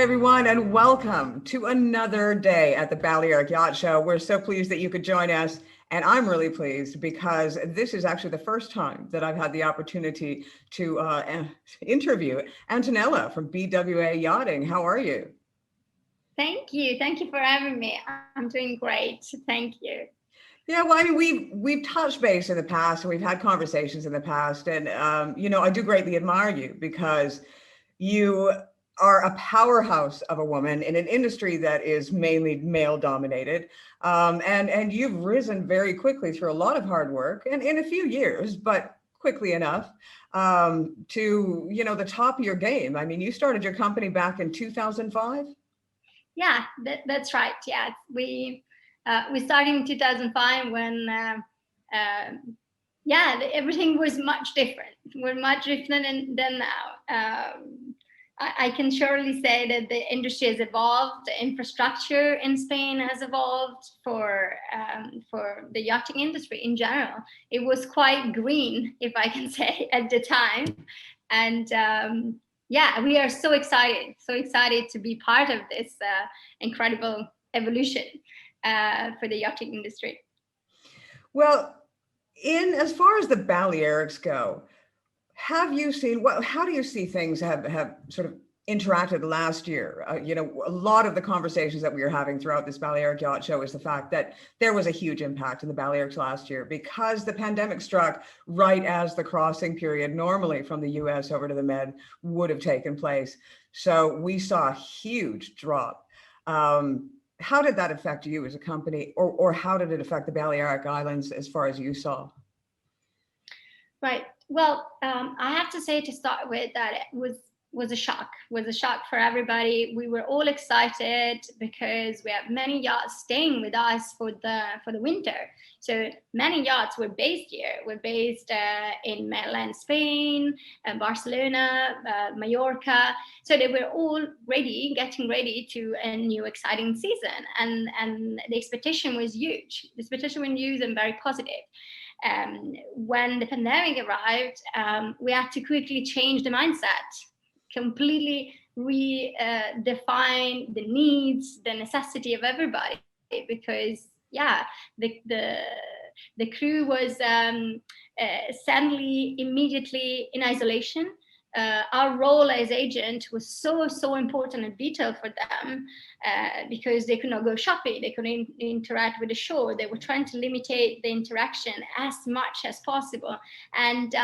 everyone, and welcome to another day at the Balearic Yacht Show. We're so pleased that you could join us, and I'm really pleased because this is actually the first time that I've had the opportunity to interview Antonella from BWA Yachting. How are you? Thank you. Thank you for having me. I'm doing great. Thank you. Yeah, well, I mean, we've touched base in the past, and we've had conversations in the past, and I do greatly admire you because you are a powerhouse of a woman in an industry that is mainly male dominated. And you've risen very quickly through a lot of hard work and in a few years, but quickly enough to, the top of your game. I mean, you started your company back in 2005. Yeah, that's right. Yeah, we started in 2005 when everything was much different. We're much different than now. I can surely say that the industry has evolved. The infrastructure in Spain has evolved for the yachting industry in general. It was quite green, if I can say, at the time. And we are so excited to be part of this incredible evolution for the yachting industry. Well, as far as the Balearics go, have you seen how do you see things have sort of interacted last year? A lot of the conversations that we are having throughout this Balearic Yacht Show is the fact that there was a huge impact in the Balearics last year because the pandemic struck right as the crossing period normally from the US over to the Med would have taken place. So we saw a huge drop. How did that affect you as a company, or how did it affect the Balearic Islands as far as you saw? Right. Well, I have to say to start with that it was a shock for everybody. We were all excited because we have many yachts staying with us for the winter. So many yachts were based here. We're based in mainland Spain, Barcelona, Mallorca. So they were all getting ready to a new exciting season. And the expectation was huge. The expectation was huge and very positive. When the pandemic arrived, we had to quickly change the mindset, completely redefine the needs, the necessity of everybody, because the crew was suddenly immediately in isolation. Our role as agent was so important and vital for them because they could not go shopping, they couldn't interact with the shore. They were trying to limit the interaction as much as possible. And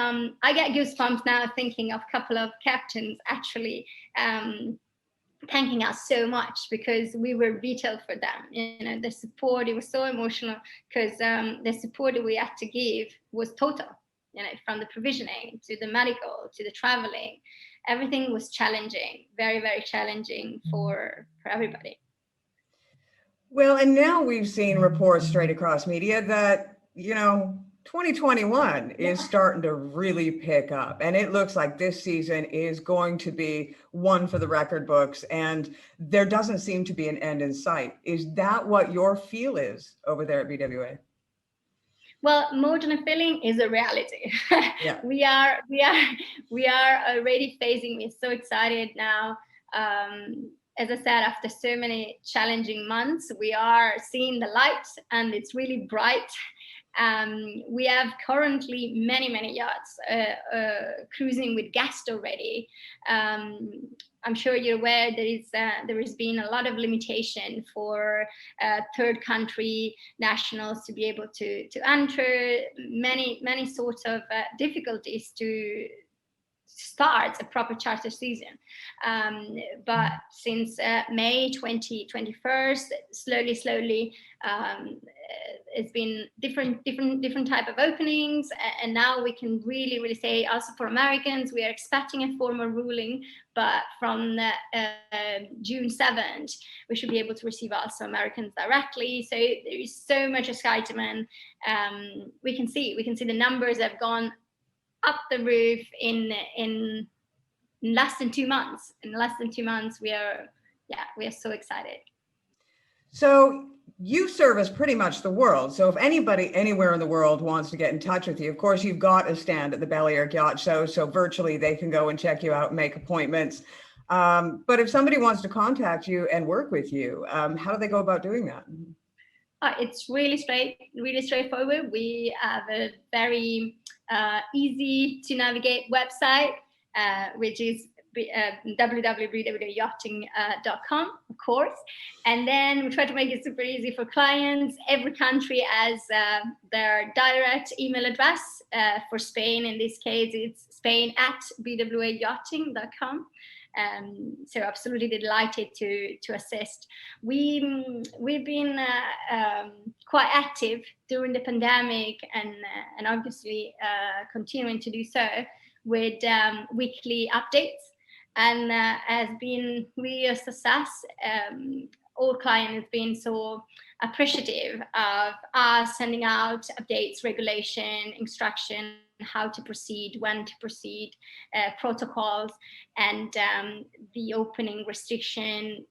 I get goosebumps now thinking of a couple of captains actually thanking us so much because we were vital for them. The support, it was so emotional because the support that we had to give was total. From the provisioning to the medical to the traveling, everything was challenging, very, very challenging for everybody. Well, and now we've seen reports straight across media that, 2021 is starting to really pick up. And it looks like this season is going to be one for the record books. And there doesn't seem to be an end in sight. Is that what your feel is over there at BWA? Well, more than a feeling is a reality. Yeah. we are already facing. We're so excited now. As I said, after so many challenging months, we are seeing the light, and it's really bright. We have currently many yachts cruising with guests already. I'm sure you're aware there has been a lot of limitation for third country nationals to be able to enter, many sorts of difficulties to start a proper charter season. But since May 2021, slowly, it's been different type of openings, and now we can really say also for Americans we are expecting a formal ruling, but from June 7th we should be able to receive also Americans directly. So there is so much excitement. We can see the numbers have gone up the roof in less than 2 months. In less than 2 months, we are so excited. So you service pretty much the world. So if anybody anywhere in the world wants to get in touch with you, of course, you've got a stand at the Balearic Yacht Show. So virtually they can go and check you out and make appointments. But if somebody wants to contact you and work with you, how do they go about doing that? It's really straightforward. We have a very easy to navigate website, which is www.bwayachting.com, of course. And then we try to make it super easy for clients. Every country has their direct email address. For Spain, in this case, it's spain@bwayachting.com. So absolutely delighted to assist. We've been quite active during the pandemic, and obviously continuing to do so with weekly updates, and has been really a success. All clients have been so appreciative of us sending out updates, regulation, instruction, how to proceed, when to proceed, protocols, and the opening restriction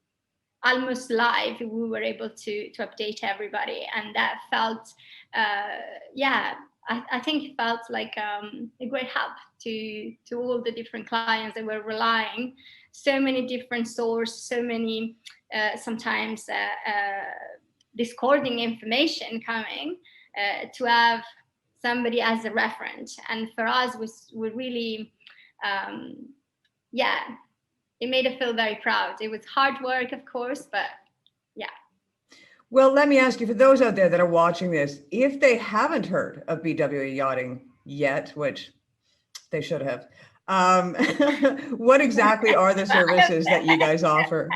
almost live. We were able to update everybody, and that felt, I think it felt like a great help to all the different clients that were relying so many different sources, so many sometimes discording information coming, to have somebody as a reference. And for us, we really, it made us feel very proud. It was hard work, of course, but yeah. Well, let me ask you, for those out there that are watching this, if they haven't heard of BWA Yachting yet, which they should have, what exactly are the services that you guys offer?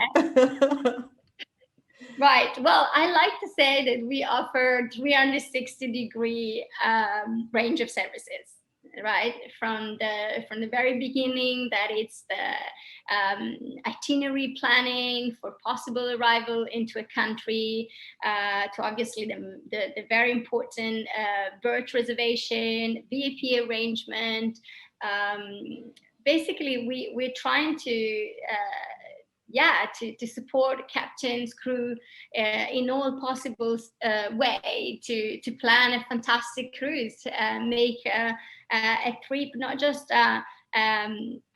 Right. Well, I like to say that we offer 360-degree range of services. Right, from the very beginning, that it's the itinerary planning for possible arrival into a country, to obviously the very important berth reservation, VIP arrangement. Basically, we're trying to support captains, crew in all possible way to plan a fantastic cruise, make a trip, not just a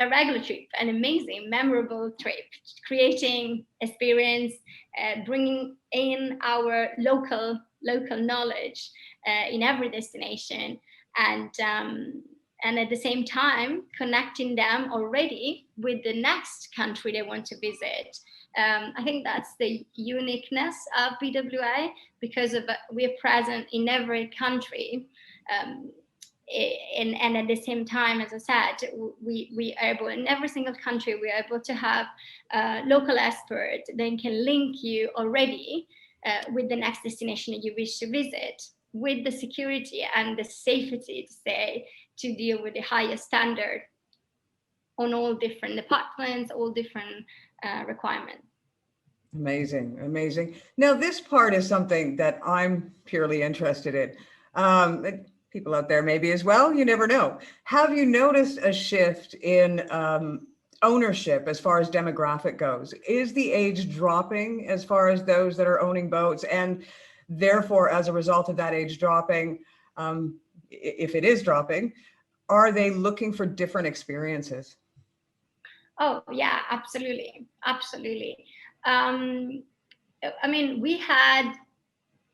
regular trip, an amazing, memorable trip, creating experience, bringing in our local knowledge in every destination, and at the same time connecting them already with the next country they want to visit. I think that's the uniqueness of BWA, because we're present in every country. And at the same time, as I said, we are able, in every single country, we are able to have local experts that can link you already with the next destination that you wish to visit, with the security and the safety, to deal with the highest standard on all different departments, all different requirements. Amazing, amazing. Now, this part is something that I'm purely interested in. People out there maybe as well, you never know. Have you noticed a shift in ownership as far as demographic goes? Is the age dropping as far as those that are owning boats? And therefore, as a result of that age dropping, if it is dropping, are they looking for different experiences? Oh, yeah, absolutely. I mean, we had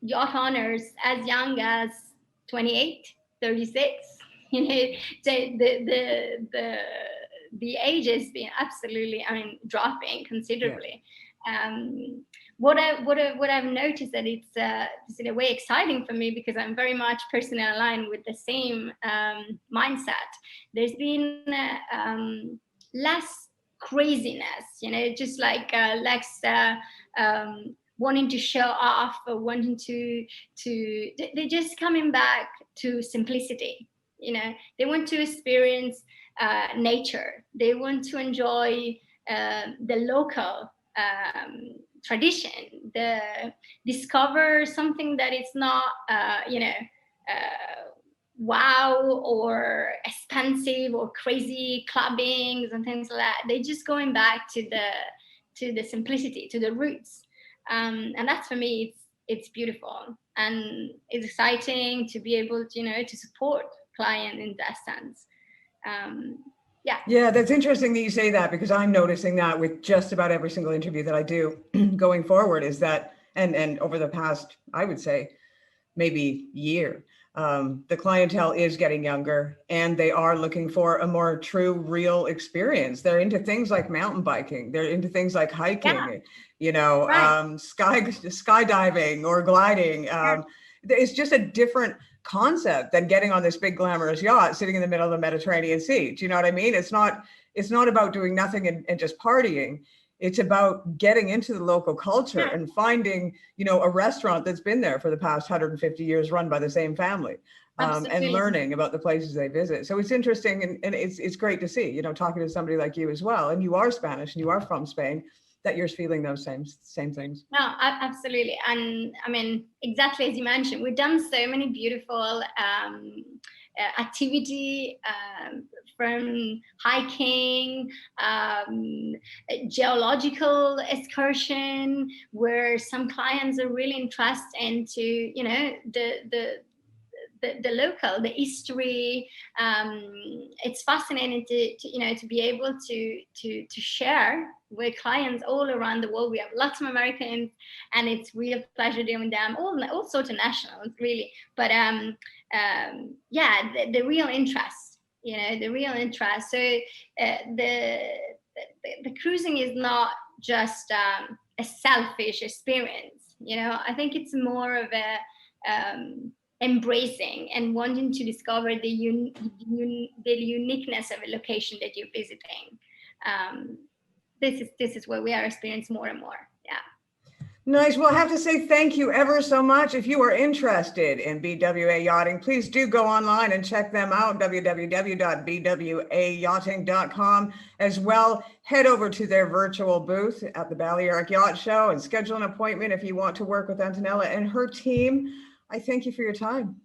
yacht owners as young as 28, 36. You know, the age has been absolutely, dropping considerably. Yeah. What I've noticed, that it's in a way exciting for me, because I'm very much personally aligned with the same mindset. There's been less craziness, you know, just like less wanting to show off, or wanting they're just coming back to simplicity. You know, they want to experience nature. They want to enjoy the local tradition, discover something that is not, wow, or expensive, or crazy clubbings and things like that. They're just going back to the simplicity, to the roots. And that's, for me, it's beautiful, and it's exciting to be able to, to support client in that sense. Yeah. Yeah, that's interesting that you say that, because I'm noticing that with just about every single interview that I do going forward, is that, and over the past, I would say, maybe year, the clientele is getting younger, and they are looking for a more true, real experience. They're into things like mountain biking. They're into things like hiking, Right. skydiving or gliding. It's just a different concept than getting on this big glamorous yacht sitting in the middle of the Mediterranean Sea. Do you know what I mean? It's not about doing nothing and just partying. It's about getting into the local culture and finding, a restaurant that's been there for the past 150 years, run by the same family, and learning about the places they visit. So it's interesting, and it's great to see, talking to somebody like you as well. And you are Spanish and you are from Spain, that you're feeling those same things. No, absolutely. And I mean, exactly as you mentioned, we've done so many beautiful activity, from hiking, geological excursion, where some clients are really interested into, the local, the history. It's fascinating to be able to share with clients all around the world. We have lots of Americans, and it's real pleasure doing them, all sorts of nationals, really. But the real interest, the real interest. So the cruising is not just a selfish experience. I think it's more of a embracing and wanting to discover the uniqueness of a location that you're visiting. This is what we are experiencing more and more. Yeah. Nice. Well, I have to say thank you ever so much. If you are interested in BWA Yachting, please do go online and check them out, www.bwayachting.com. As well, head over to their virtual booth at the Balearic Yacht Show and schedule an appointment if you want to work with Antonella and her team. I thank you for your time.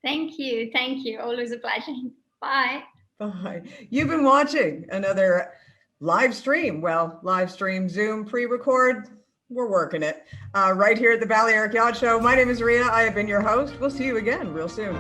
Thank you. Thank you. Always a pleasure. Bye. Bye. You've been watching another live stream. Well, live stream, Zoom, pre-record. We're working it right here at the Balearic Yacht Show. My name is Rita. I have been your host. We'll see you again real soon.